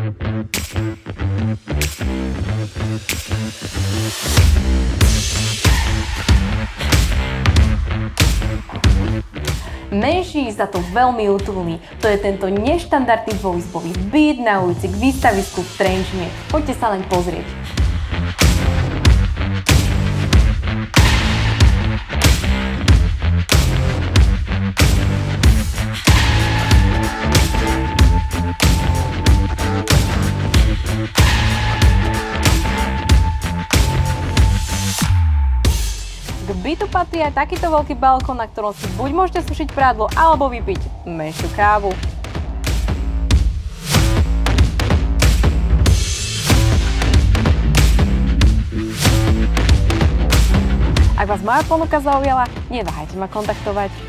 Menší, za to veľmi útulný. To je tento neštandardný dvojizbový byt na ulici k výstavisku v Trenčine. Poďte sa len pozrieť. K bytu patrí aj takýto veľký balkón, na ktorom si buď môžete sušiť prádlo, alebo vypiť menšiu kávu. Ak vás moja ponuka zaujala, neváhajte ma kontaktovať.